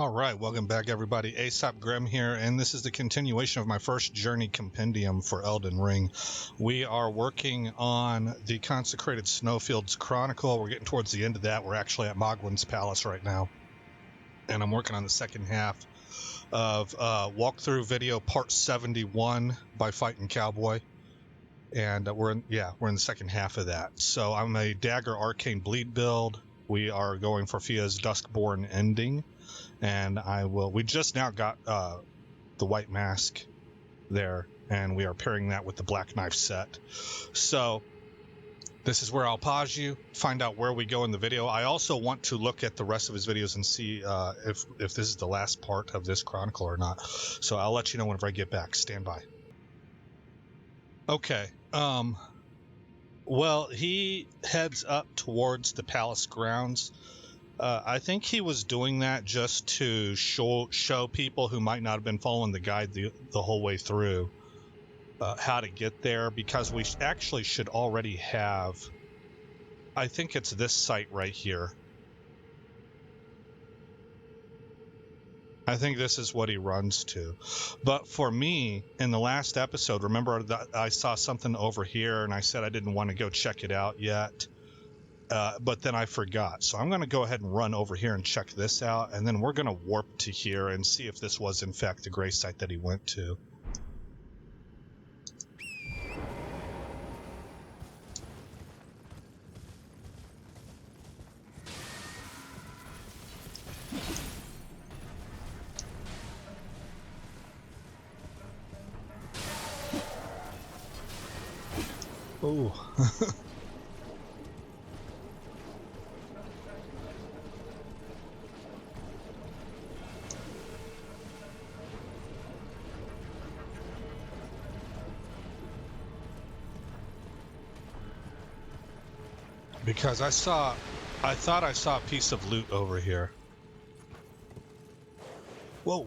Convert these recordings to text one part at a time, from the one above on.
All right, welcome back everybody. Aesop Grimm here, and this is the continuation of my first journey compendium for Elden Ring. We are working on the Consecrated Snowfields Chronicle. We're getting towards the end of that. We're actually at Mogwin's Palace right now, and I'm working on the second half of walkthrough video part 71 by Fighting Cowboy. And we're in the second half of that. So I'm a Dagger Arcane Bleed build. We are going for Fia's Duskborn ending. And we just now got the white mask there, and we are pairing that with the black knife set. So this is where I'll pause you, find out where we go in the video. I also want to look at the rest of his videos and see if this is the last part of this chronicle or not. So I'll let you know whenever I get back. Stand by. Okay. Well, he heads up towards the palace grounds. I think he was doing that just to show people who might not have been following the guide the whole way through how to get there, because we actually should already have, I think it's this site right here. I think this is what he runs to. But for me, in the last episode, remember that I saw something over here and I said I didn't want to go check it out yet. But then I forgot. So I'm going to go ahead and run over here and check this out. And then we're going to warp to here and see if this was, in fact, the gray site that he went to. Oh. Because I thought I saw a piece of loot over here. Whoa.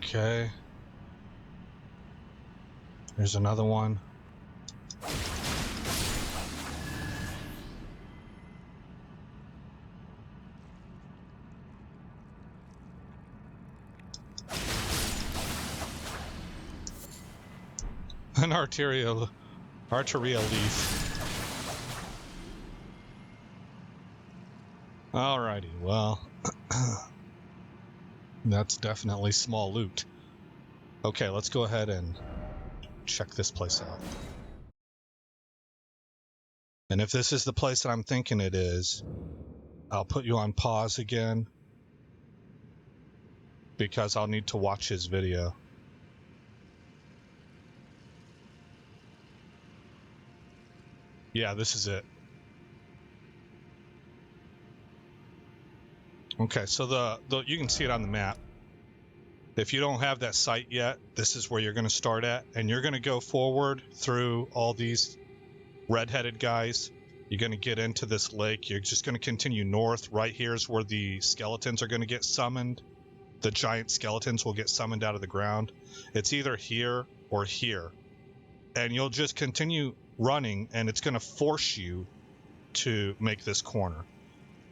Okay. There's another one. An arterial leaf. Alrighty, well, that's definitely small loot. Okay, let's go ahead and check this place out. And if this is the place that I'm thinking it is, I'll put you on pause again, because I'll need to watch his video. Yeah, this is it. Okay, so you can see it on the map. If you don't have that site yet, this is where you're going to start at, and you're going to go forward through all these red-headed guys. You're going to get into this lake. You're just going to continue north. Right here is where the skeletons are going to get summoned. The giant skeletons will get summoned out of the ground. It's either here or here. And you'll just continue running, and it's going to force you to make this corner.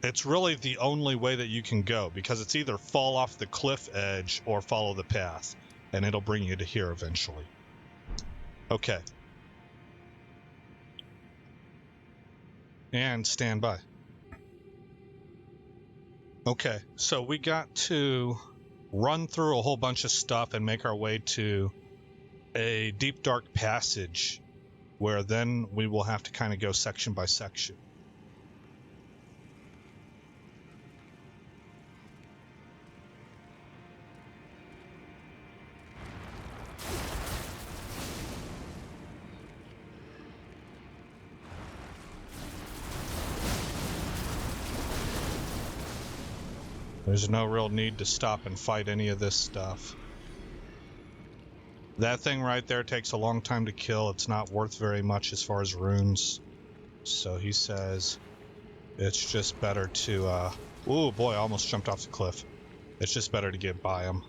It's really the only way that you can go, because it's either fall off the cliff edge or follow the path, and it'll bring you to here eventually. Okay. And stand by. Okay, so we got to run through a whole bunch of stuff and make our way to a deep dark passage, where then we will have to kind of go section by section. There's no real need to stop and fight any of this stuff. That thing right there takes a long time to kill. It's not worth very much as far as runes. So he says it's just better to, ooh boy, I almost jumped off the cliff. It's just better to get by him.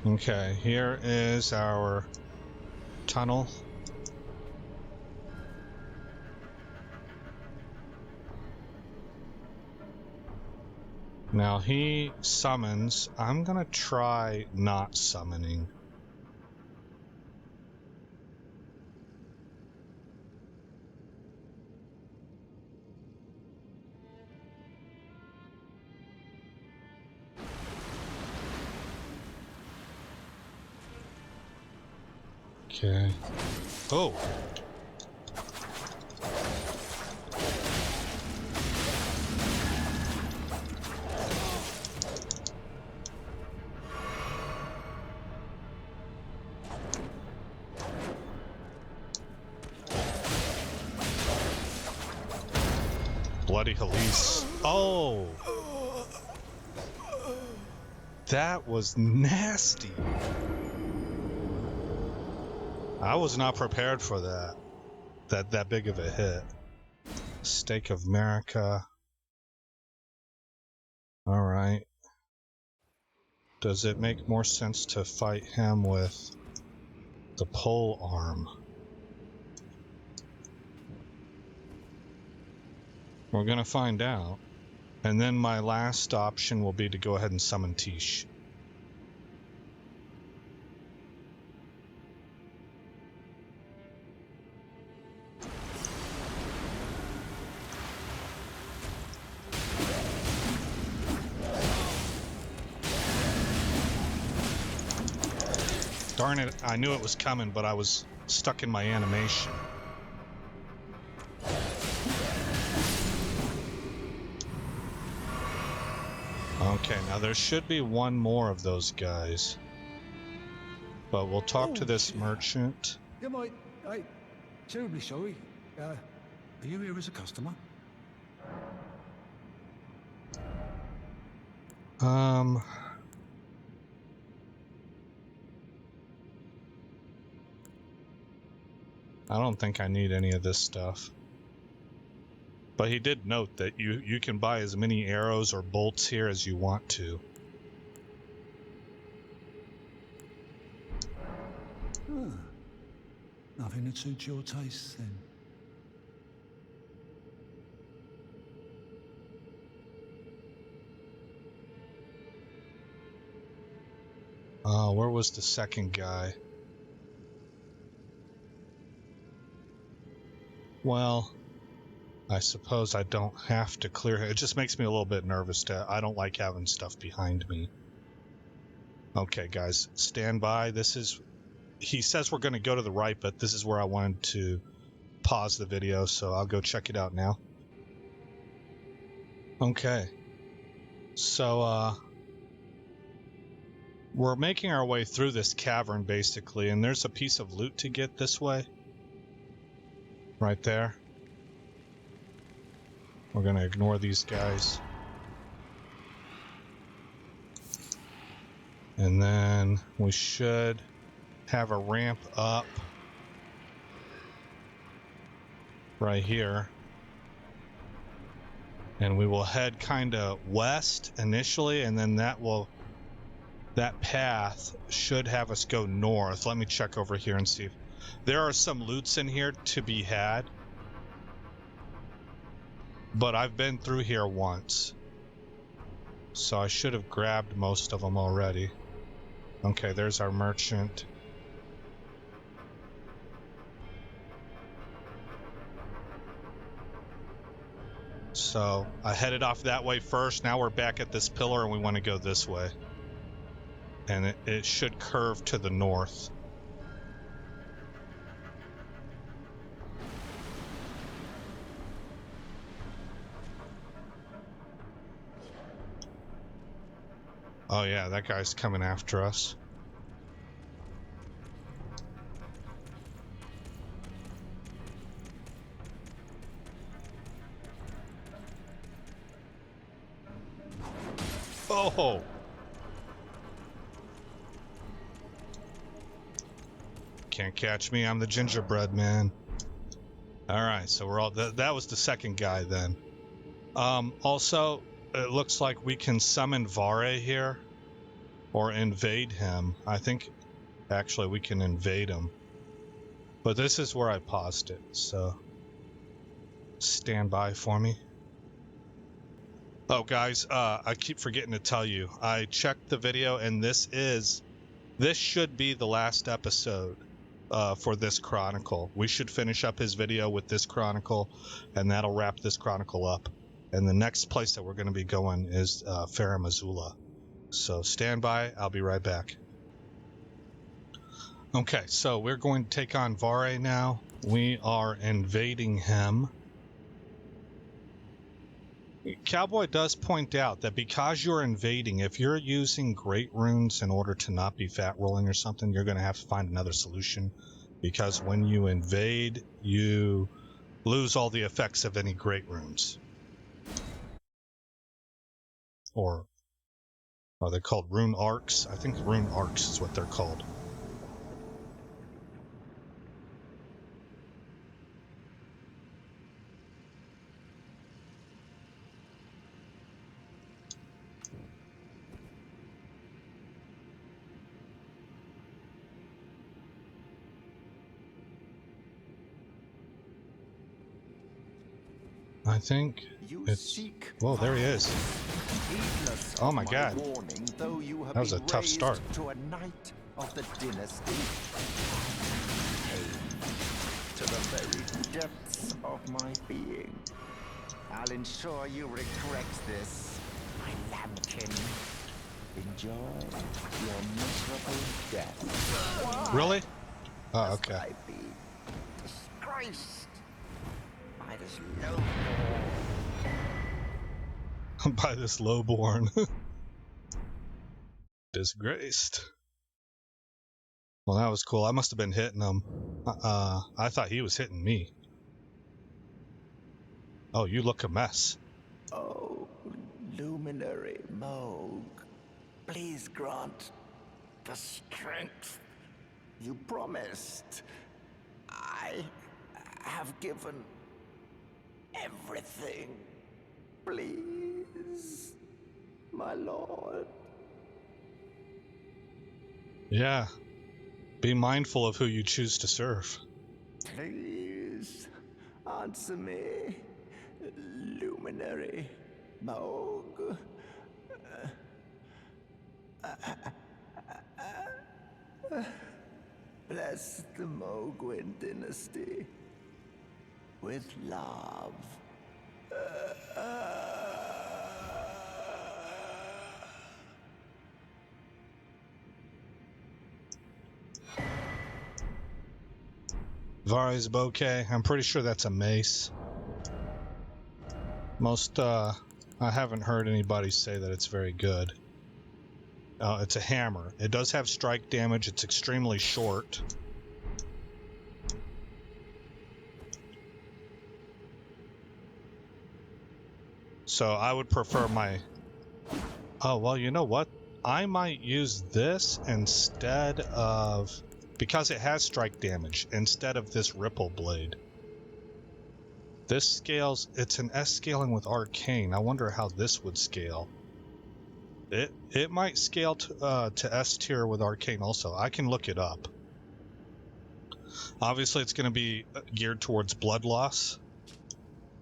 Okay, here is our tunnel. Now he summons. I'm gonna try not summoning. Okay. Oh. Bloody Halise. Oh! That was nasty. I was not prepared for that. That big of a hit. Stake of America. Alright. Does it make more sense to fight him with the pole arm? We're gonna find out. And then my last option will be to go ahead and summon Tish. Darn it, I knew it was coming, but I was stuck in my animation. Okay, now there should be one more of those guys. But we'll talk to this merchant. You might... I'm terribly sorry. Are you here as a customer? I don't think I need any of this stuff. But he did note that you can buy as many arrows or bolts here as you want to. Nothing that suits your taste, then. Where was the second guy? Well, I suppose I don't have to clear it. It just makes me a little bit nervous. I don't like having stuff behind me. Okay, guys, stand by. This is... He says we're going to go to the right, but this is where I wanted to pause the video, so I'll go check it out now. Okay. So, we're making our way through this cavern, basically, and there's a piece of loot to get this way. Right there. We're going to ignore these guys. And then we should have a ramp up right here. And we will head kind of west initially, and then that path should have us go north. Let me check over here and see if there are some loots in here to be had. But I've been through here once, so I should have grabbed most of them already. Okay, there's our merchant. So I headed off that way first. Now we're back at this pillar and we want to go this way. And it should curve to the north. Oh yeah, that guy's coming after us. Oh! Can't catch me, I'm the gingerbread man. Alright, so we're all... That was the second guy then. Also, it looks like we can summon Vare here. or invade him. I think actually we can invade him. But this is where I paused it, so stand by for me. Oh, guys, I keep forgetting to tell you. I checked the video, and this should be the last episode for this chronicle. We should finish up his video with this chronicle, and that'll wrap this chronicle up. And the next place that we're going to be going is Farum Azula. So stand by. I'll be right back. Okay, so we're going to take on Vare now. We are invading him. Cowboy does point out that because you're invading, if you're using great runes in order to not be fat rolling or something, you're going to have to find another solution. Because when you invade, you lose all the effects of any great runes. Or are they called rune arcs? I think rune arcs is what they're called. I think it's... Whoa, there he is. Oh my god. That was a tough start. To a knight of the dynasty. To the very depths of my being. I'll ensure you regret this, my lambkin. Enjoy your miserable death. Really? Oh, okay. I be disgraced by this lowborn. By this lowborn. Disgraced. Well, that was cool. I must have been hitting him. I thought he was hitting me. Oh, you look a mess. Oh, luminary Moog, please grant the strength you promised. I have given everything. Please, my lord. Yeah. Be mindful of who you choose to serve. Please, answer me, luminary Moog. Bless the Mogwin dynasty with love. Vare's bouquet. I'm pretty sure that's a mace. I haven't heard anybody say that it's very good. It's a hammer. It does have strike damage. It's extremely short. So I would prefer my... Oh, well, you know what? I might use this instead of... Because it has strike damage, instead of this ripple blade. This scales... It's an S scaling with arcane. I wonder how this would scale. It might scale to S tier with arcane also. I can look it up. Obviously, it's going to be geared towards blood loss.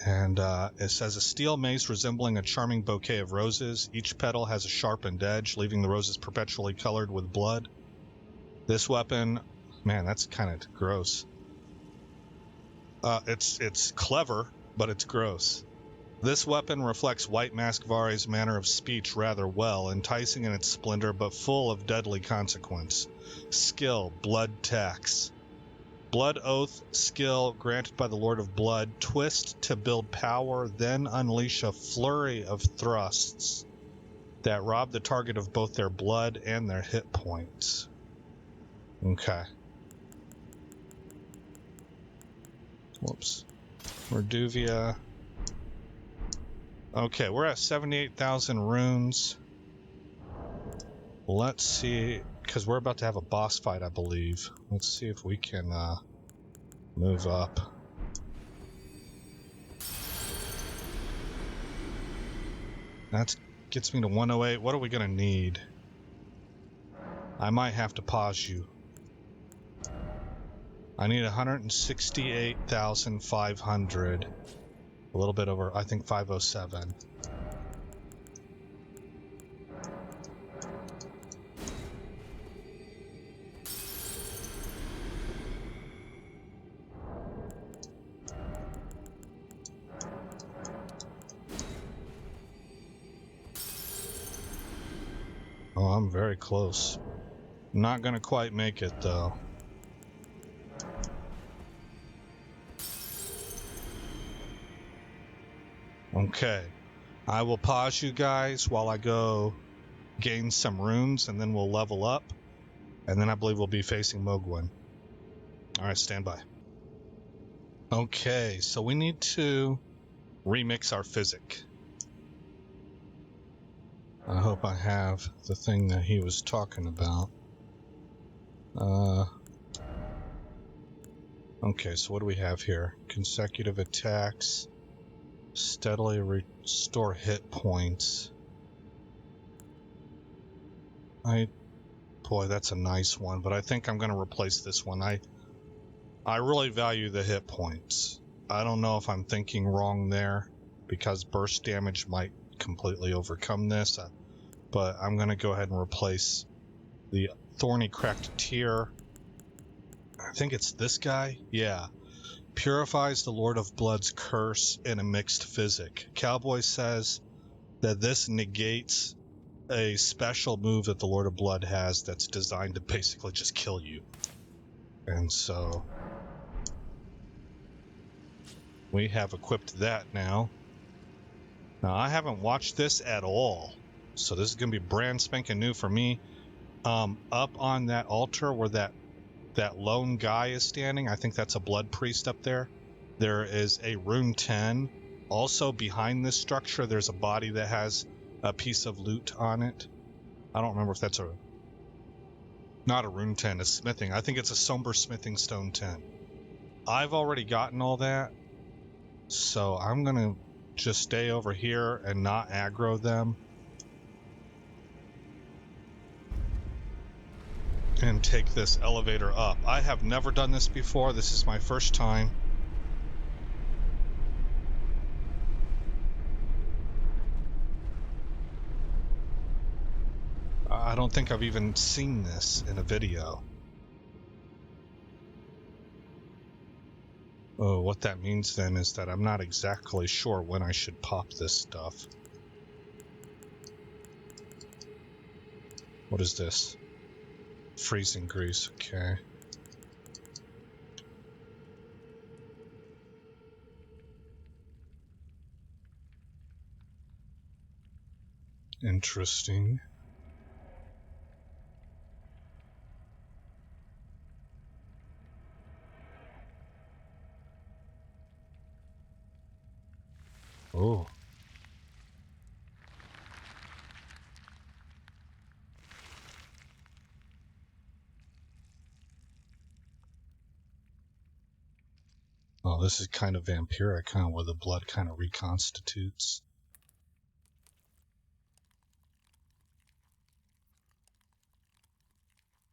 And it says a steel mace resembling a charming bouquet of roses. Each petal has a sharpened edge, leaving the roses perpetually colored with blood. This weapon, man, that's kind of gross. It's clever, but it's gross. This weapon reflects White Mask Vare's manner of speech rather well, enticing in its splendor but full of deadly consequence. Skill, Blood Tax. Blood Oath skill granted by the Lord of Blood. Twist to build power, then unleash a flurry of thrusts that rob the target of both their blood and their hit points. Okay. Whoops. Reduvia. Okay, we're at 78,000 runes. Let's see, because we're about to have a boss fight, I believe. Let's see if we can move up. That gets me to 108. What are we going to need? I might have to pause you. I need 168,500. A little bit over, I think 507. Oh, I'm very close. Not gonna quite make it though. Okay, I will pause you guys while I go gain some runes, and then we'll level up, and then I believe we'll be facing Mogwin. Alright, stand by. Okay, so we need to remix our physic. I hope I have the thing that he was talking about. Okay, so what do we have here? Consecutive attacks, steadily restore hit points. Boy, that's a nice one, but I think I'm going to replace this one. I really value the hit points. I don't know if I'm thinking wrong there, because burst damage might completely overcome this, but I'm going to go ahead and replace the Thorny Cracked Tear. I think it's this guy? Yeah. Purifies the Lord of Blood's curse in a mixed physic. Cowboy says that this negates a special move that the Lord of Blood has that's designed to basically just kill you. And so we have equipped that now. Now, I haven't watched this at all, so this is going to be brand spanking new for me. Up on that altar where that lone guy is standing, I think that's a blood priest up there. There is a rune 10. Also behind this structure, there's a body that has a piece of loot on it. I don't remember if that's not a rune 10, a smithing. I think it's a somber smithing stone 10. I've already gotten all that, so I'm gonna just stay over here and not aggro them. And take this elevator up. I have never done this before. This is my first time. I don't think I've even seen this in a video. Oh, what that means then is that I'm not exactly sure when I should pop this stuff. What is this? Freezing grease, okay. Interesting. Oh. Oh, this is kind of vampiric, huh? Where the blood kind of reconstitutes.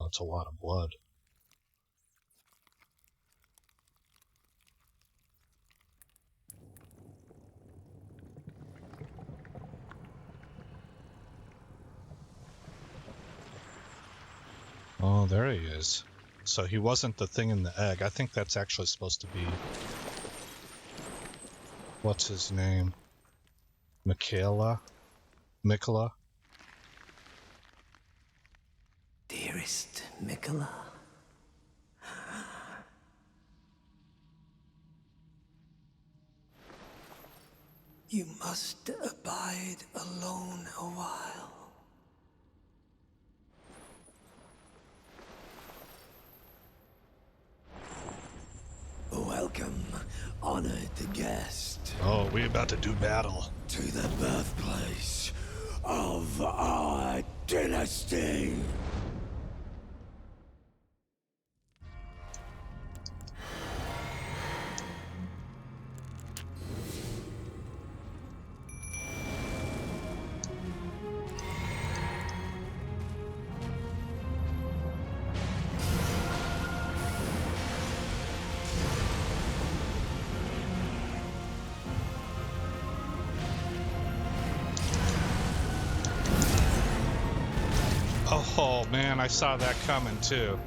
That's a lot of blood. Oh, there he is. So he wasn't the thing in the egg. I think that's actually supposed to be... What's his name? Mikola? Dearest Mikola. You must abide alone a while. Welcome, honored guest. Oh, we about to do battle. To the birthplace of our dynasty. Oh man, I saw that coming too.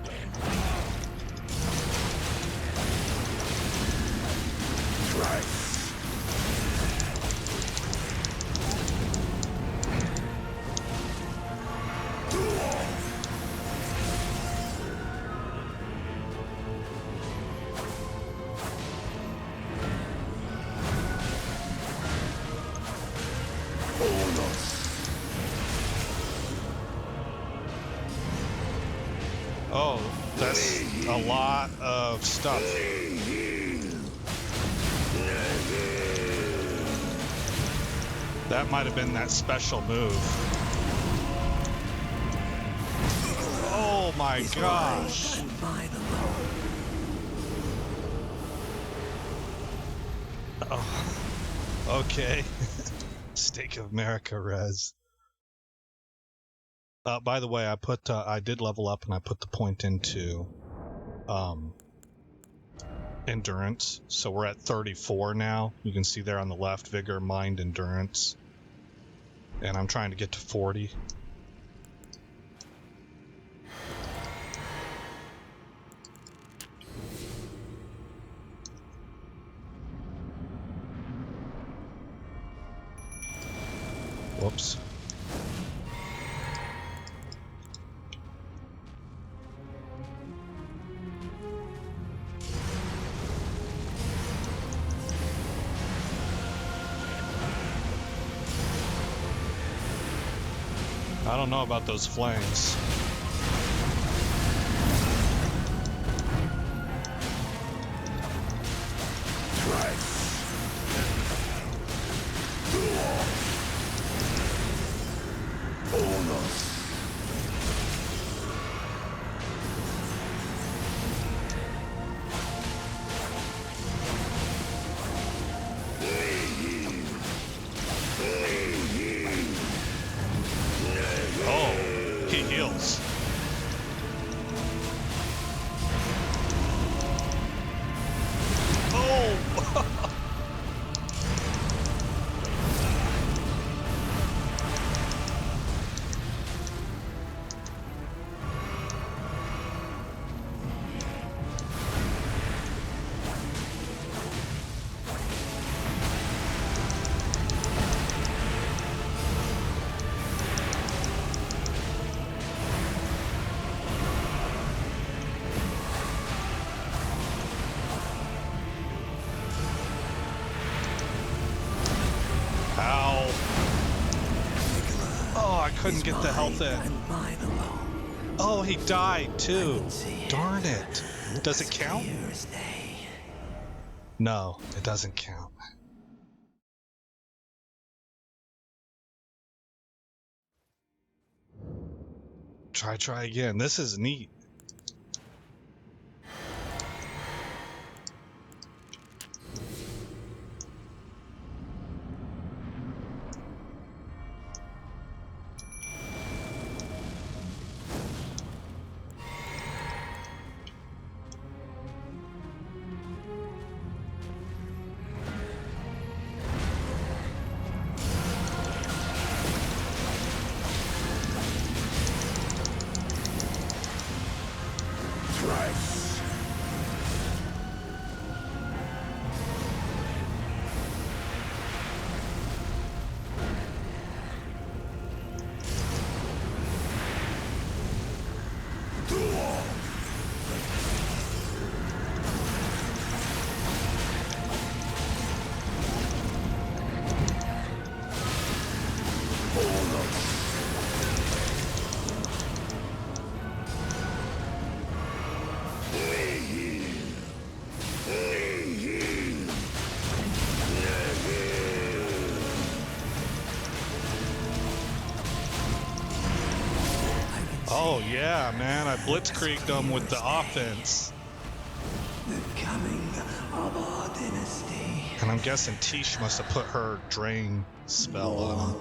Oh, that's a lot of stuff. That might have been that special move. Oh my gosh. Oh, okay. Stake of America res. By the way, I did level up and I put the point into endurance. So we're at 34 now. You can see there on the left, vigor, mind, endurance. And I'm trying to get to 40. Whoops. I don't know about those flames. Oh, he heals. Oh! Ow. Oh, I couldn't get the health in. Oh, he died too. Darn it. Does it count? No, it doesn't count. Try again. This is neat. Oh yeah, man, I blitzkrieged them with the offense. The coming of our dynasty. And I'm guessing Tish must have put her drain spell on him.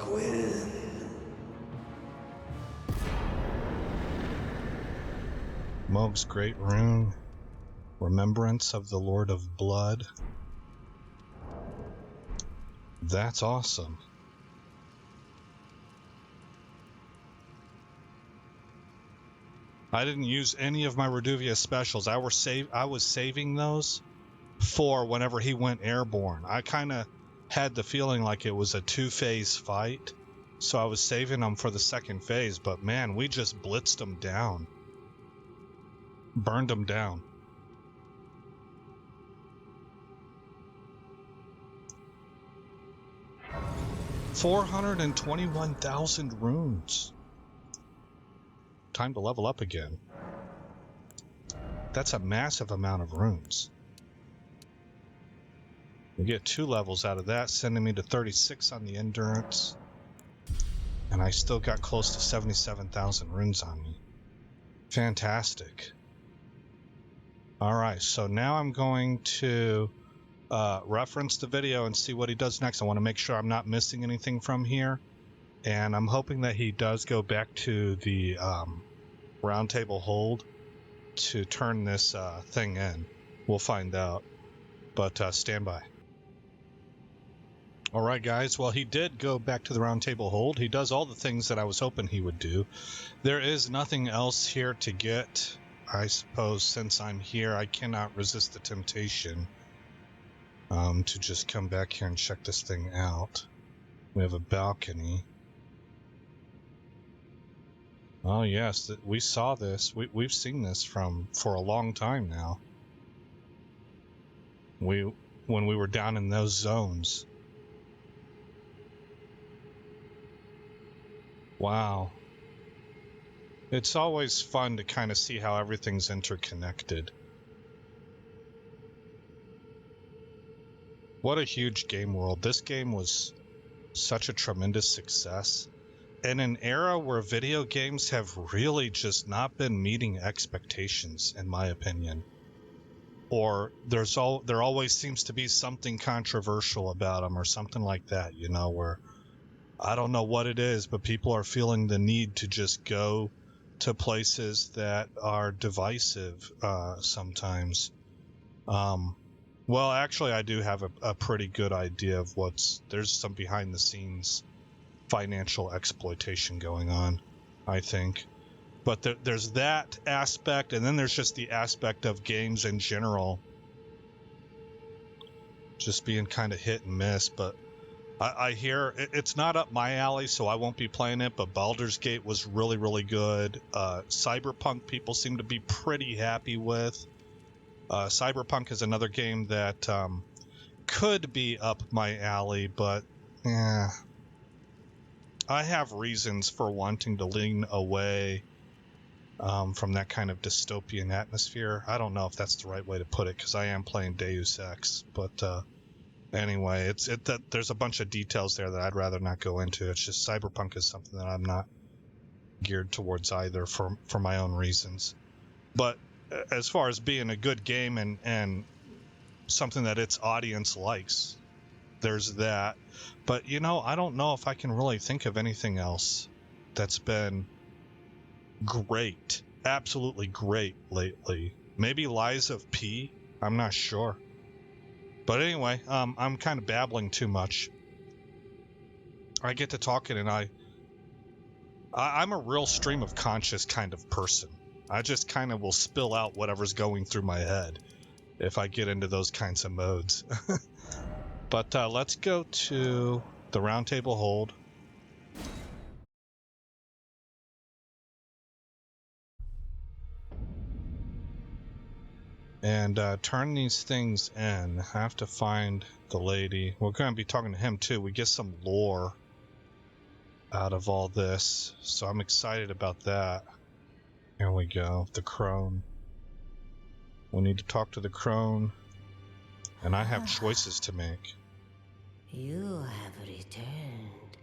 Mohg's Great Rune. Remembrance of the Lord of Blood. That's awesome. I didn't use any of my Reduvia specials. I was saving those for whenever he went airborne. I kind of had the feeling like it was a 2-phase fight, so I was saving them for the second phase, but man, we just blitzed them down. Burned them down. $421,000 runes. Time to level up again. That's a massive amount of runes. We get 2 levels out of that, sending me to 36 on the endurance. And I still got close to 77,000 runes on me. Fantastic. Alright, so now I'm going to reference the video and see what he does next. I want to make sure I'm not missing anything from here. And I'm hoping that he does go back to the round table hold to turn this thing in. We'll find out. But stand by. Alright guys, well he did go back to the round table hold. He does all the things that I was hoping he would do. There is nothing else here to get. I suppose since I'm here, I cannot resist the temptation to just come back here and check this thing out. We have a balcony. Oh yes, we saw this. We've seen this for a long time now. When we were down in those zones. Wow. It's always fun to kind of see how everything's interconnected. What a huge game world. This game was such a tremendous success. In an era where video games have really just not been meeting expectations, in my opinion. Or there always seems to be something controversial about them or something like that, you know, where I don't know what it is, but people are feeling the need to just go to places that are divisive sometimes. Well, actually, I do have a pretty good idea of there's some behind the scenes financial exploitation going on, I think. But there's that aspect, and then there's just the aspect of games in general just being kind of hit and miss. But I hear it's not up my alley, so I won't be playing it, but Baldur's Gate was really, really good. Cyberpunk people seem to be pretty happy with. Cyberpunk is another game that could be up my alley, but I have reasons for wanting to lean away from that kind of dystopian atmosphere. I don't know if that's the right way to put it, because I am playing Deus Ex, but anyway, there's a bunch of details there that I'd rather not go into. It's just Cyberpunk is something that I'm not geared towards either for my own reasons. But as far as being a good game and something that its audience likes, there's that. But you know, I don't know if I can really think of anything else that's been great, absolutely great lately. Maybe Lies of P, I'm not sure. But anyway, I'm kind of babbling too much. I get to talking and I'm a real stream of conscious kind of person. I just kind of will spill out whatever's going through my head if I get into those kinds of modes. But let's go to the round table hold. And turn these things in. I have to find the lady. We're going to be talking to him too. We get some lore out of all this, so I'm excited about that. Here we go, the crone. We need to talk to the crone, and I have choices to make. You have returned.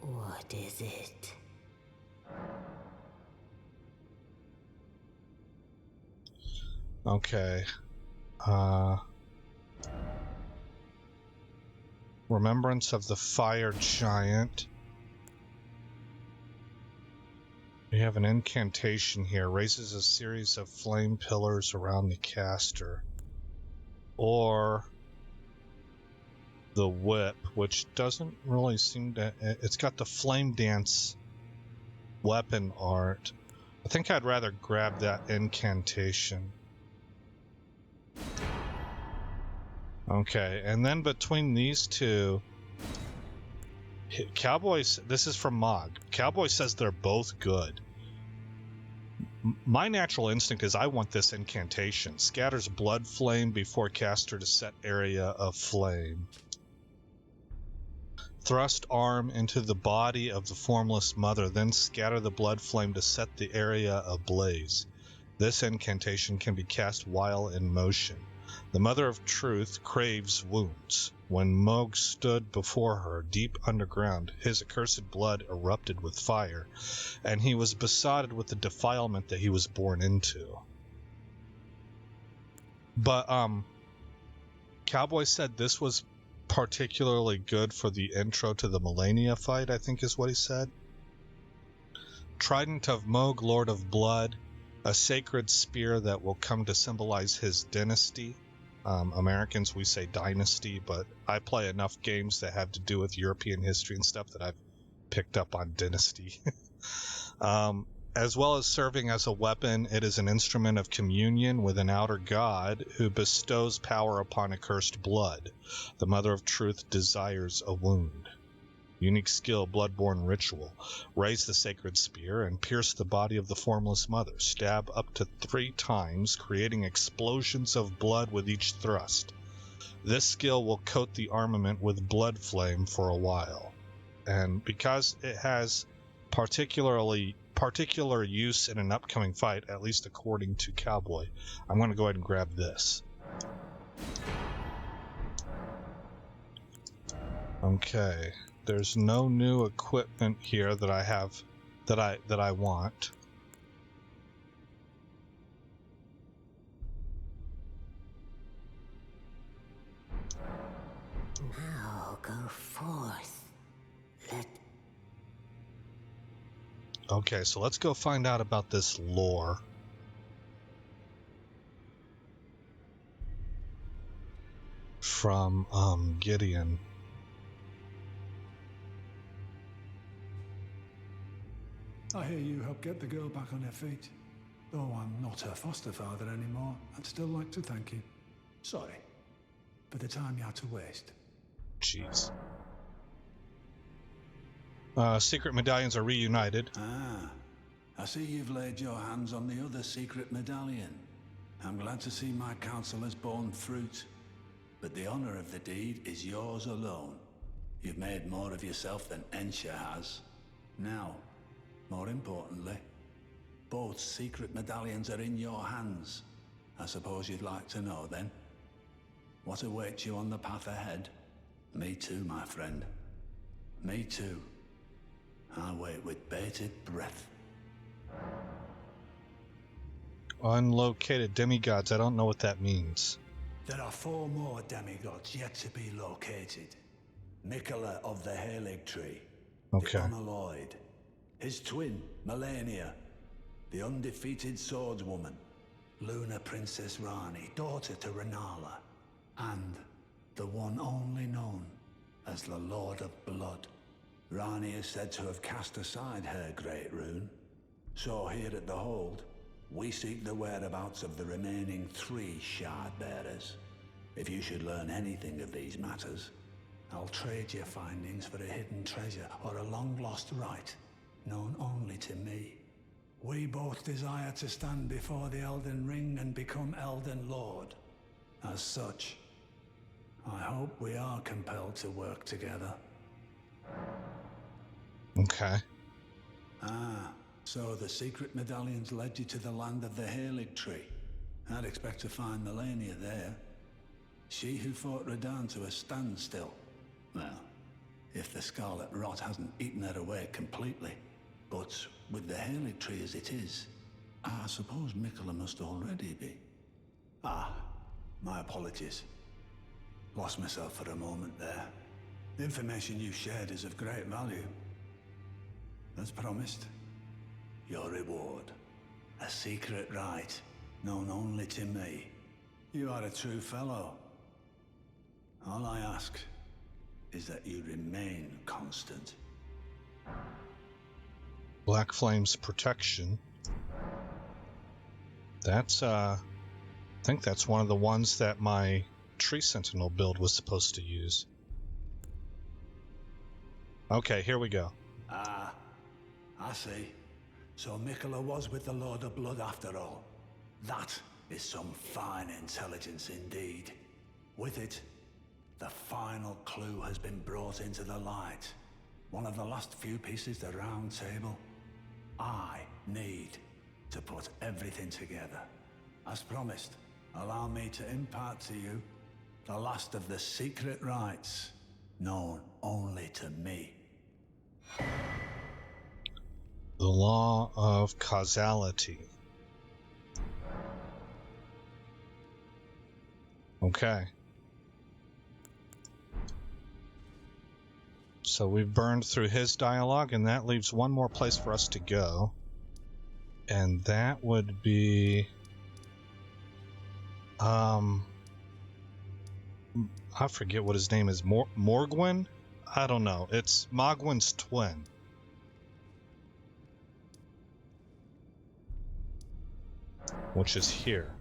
What is it? Okay. Remembrance of the Fire Giant. We have an incantation here. Raises a series of flame pillars around the caster. Or the whip, which doesn't really seem to... It's got the flame dance weapon art. I think I'd rather grab that incantation. Okay, and then between these two, Cowboys, this is from Mog. Cowboy says they're both good. My natural instinct is I want this incantation. Scatters blood flame before caster to set area of flame. Thrust arm into the body of the formless mother, then scatter the blood flame to set the area ablaze. This incantation can be cast while in motion. The Mother of Truth craves wounds. When Moog stood before her, deep underground, his accursed blood erupted with fire, and he was besotted with the defilement that he was born into. But, Cowboy said this was particularly good for the intro to the Melania fight, I think is what he said. Trident of Moog, Lord of Blood, a sacred spear that will come to symbolize his dynasty. Americans, we say dynasty, but I play enough games that have to do with European history and stuff that I've picked up on dynasty. As well as serving as a weapon, it is an instrument of communion with an outer god who bestows power upon accursed blood. The Mother of Truth desires a wound. Unique skill, Bloodborne Ritual. Raise the sacred spear and pierce the body of the formless mother. Stab up to 3 times, creating explosions of blood with each thrust. This skill will coat the armament with blood flame for a while. And because it has particular use in an upcoming fight, at least according to Cowboy, I'm going to go ahead and grab this. Okay. There's no new equipment here that I have that I want. Now go forth. Okay, so let's go find out about this lore. From Gideon. I hear you helped get the girl back on her feet. Though I'm not her foster father anymore, I'd still like to thank you. Sorry for the time you had to waste. Jeez. Secret medallions are reunited. Ah, I see you've laid your hands on the other secret medallion. I'm glad to see my counsel has borne fruit. But the honor of the deed is yours alone. You've made more of yourself than Ensha has. Now, more importantly, both secret medallions are in your hands. I suppose you'd like to know, then? What awaits you on the path ahead? Me too, my friend. Me too. I wait with bated breath. Unlocated demigods, I don't know what that means. There are 4 more demigods yet to be located. Mikola of the Halig Tree. Okay. The Unalloyed. His twin, Melania. The undefeated swordswoman. Luna Princess Rani, daughter to Renala. And the one only known as the Lord of Blood. Rani is said to have cast aside her great rune. So here at the Hold, we seek the whereabouts of the remaining 3 shard bearers. If you should learn anything of these matters, I'll trade your findings for a hidden treasure or a long-lost right, known only to me. We both desire to stand before the Elden Ring and become Elden Lord. As such, I hope we are compelled to work together. Okay. Ah, so the secret medallions led you to the land of the Halig Tree. I'd expect to find Melania there. She who fought Radahn to a standstill. Well, if the Scarlet Rot hasn't eaten her away completely. But with the Halig Tree as it is, I suppose Mikola must already be. Ah, my apologies. Lost myself for a moment there. The information you shared is of great value. As promised, your reward. A secret right, known only to me. You are a true fellow. All I ask is that you remain constant. Black Flame's protection. That's I think that's one of the ones that my Tree Sentinel build was supposed to use. Okay, here we go. Ah, I see. So Mikola was with the Lord of Blood after all. That is some fine intelligence indeed. With it, the final clue has been brought into the light. One of the last few pieces of the round table. I need to put everything together. As promised, allow me to impart to you the last of the secret rites, known only to me. The law of causality. Okay. So we've burned through his dialogue, and that leaves one more place for us to go. And that would be... I forget what his name is. Morgwin? I don't know. It's Mogwin's twin. Which is here.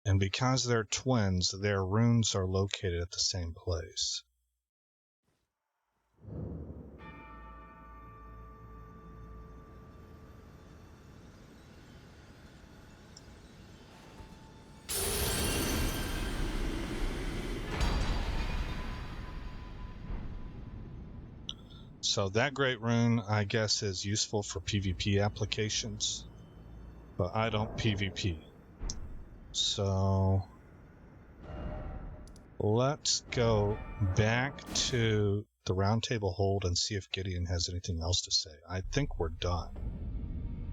And because they're twins, their runes are located at the same place. So that great rune, I guess, is useful for PvP applications, but I don't PvP. So let's go back to the round table hold and see if Gideon has anything else to say. I think we're done,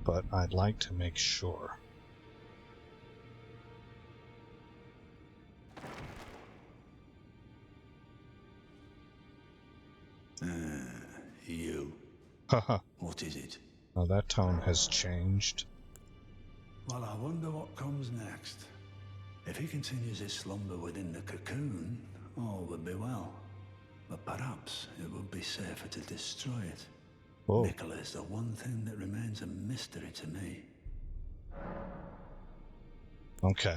but I'd like to make sure. You. Haha. What is it? Now that tone has changed. Well, I wonder what comes next. If he continues his slumber within the cocoon, all would be well. But perhaps it would be safer to destroy it. Whoa. Mikola is the one thing that remains a mystery to me. Okay.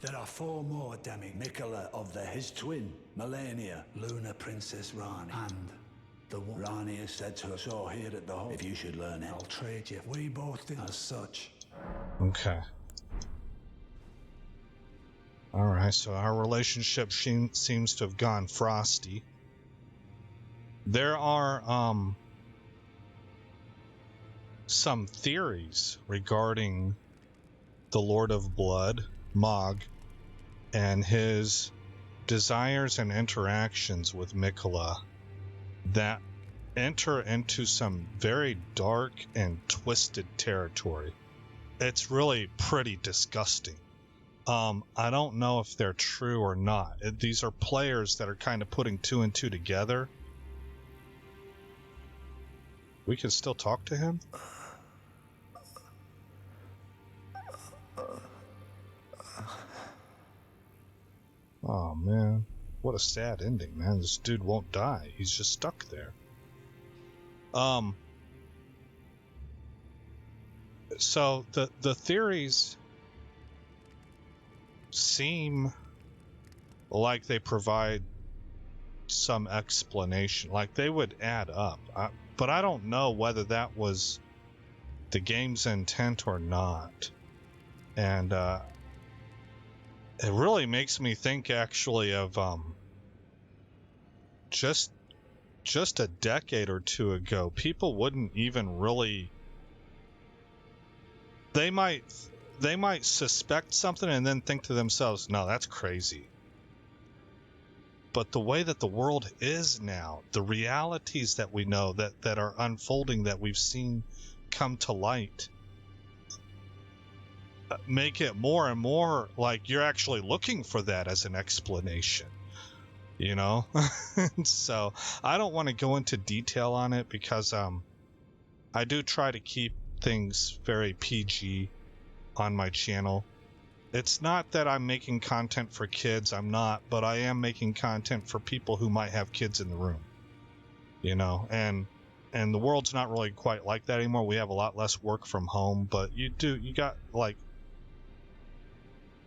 There are 4 more Demi. Mikola of his twin, Melania, Luna Princess Rani, and the one Rani is said to have saw here at the hall. If you should learn it, I'll trade you. We both did as such. Okay. Alright, so our relationship seems to have gone frosty. There are some theories regarding the Lord of Blood, Mog, and his desires and interactions with Mikola that enter into some very dark and twisted territory. It's really pretty disgusting. I don't know if they're true or not. These are players that are kind of putting 2 and 2 together. We can still talk to him? Oh man, what a sad ending, man. This dude won't die. He's just stuck there. So the theories seem like they provide some explanation, like they would add up, but I don't know whether that was the game's intent or not. And it really makes me think actually of just a decade or 2 ago, people wouldn't even really, they might suspect something and then think to themselves, no, that's crazy. But the way that the world is now, the realities that we know that are unfolding, that we've seen come to light, make it more and more like you're actually looking for that as an explanation, you know? So I don't want to go into detail on it because I do try to keep things very PG on my channel. It's not that I'm making content for kids, I'm not, but I am making content for people who might have kids in the room, you know, and and the world's not really quite like that anymore. We have a lot less work from home, but you got like,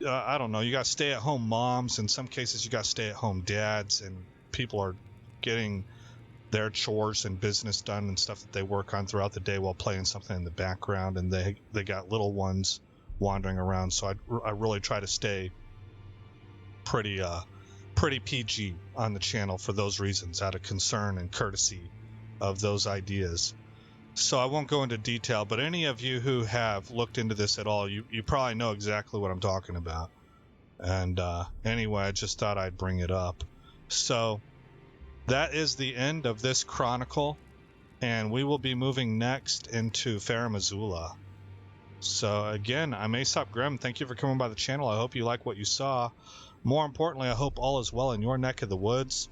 I don't know, you got stay-at-home moms. In some cases, you got stay-at-home dads, and people are getting their chores and business done and stuff that they work on throughout the day while playing something in the background, and they got little ones wandering around. So I really try to stay pretty PG on the channel for those reasons, out of concern and courtesy of those ideas. So I won't go into detail, but any of you who have looked into this at all, you probably know exactly what I'm talking about. And anyway, I just thought I'd bring it up. So that is the end of this chronicle, and we will be moving next into Farum Azula. So again, I'm Aesop Grimm. Thank you for coming by the channel. I hope you like what you saw. More importantly, I hope all is well in your neck of the woods.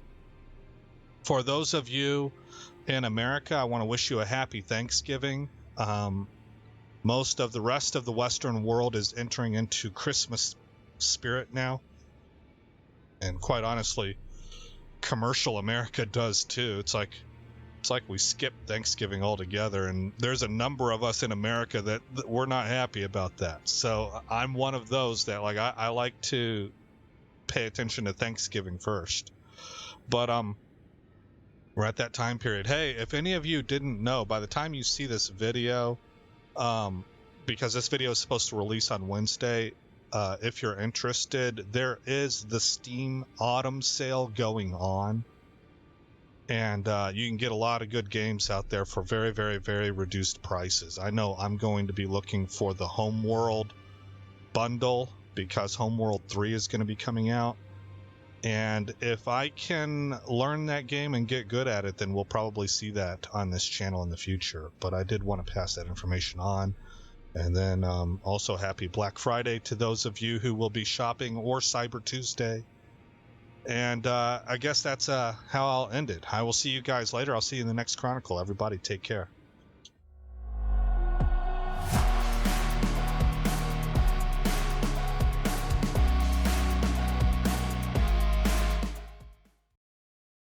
For those of you in America, I want to wish you a happy Thanksgiving. Most of the rest of the Western world is entering into Christmas spirit now. And quite honestly, commercial America does too. It's like we skipped Thanksgiving altogether, and there's a number of us in America that we're not happy about that. So I'm one of those that I like to pay attention to Thanksgiving first. But we're at that time period. Hey, if any of you didn't know, by the time you see this video, because this video is supposed to release on Wednesday, if you're interested, there is the Steam Autumn sale going on, and you can get a lot of good games out there for very, very, very reduced prices. I know I'm going to be looking for the Homeworld bundle because Homeworld 3 is going to be coming out. And if I can learn that game and get good at it, then we'll probably see that on this channel in the future. But I did want to pass that information on. And then also happy Black Friday to those of you who will be shopping, or Cyber Tuesday. And I guess that's how I'll end it. I will see you guys later. I'll see you in the next chronicle. Everybody take care.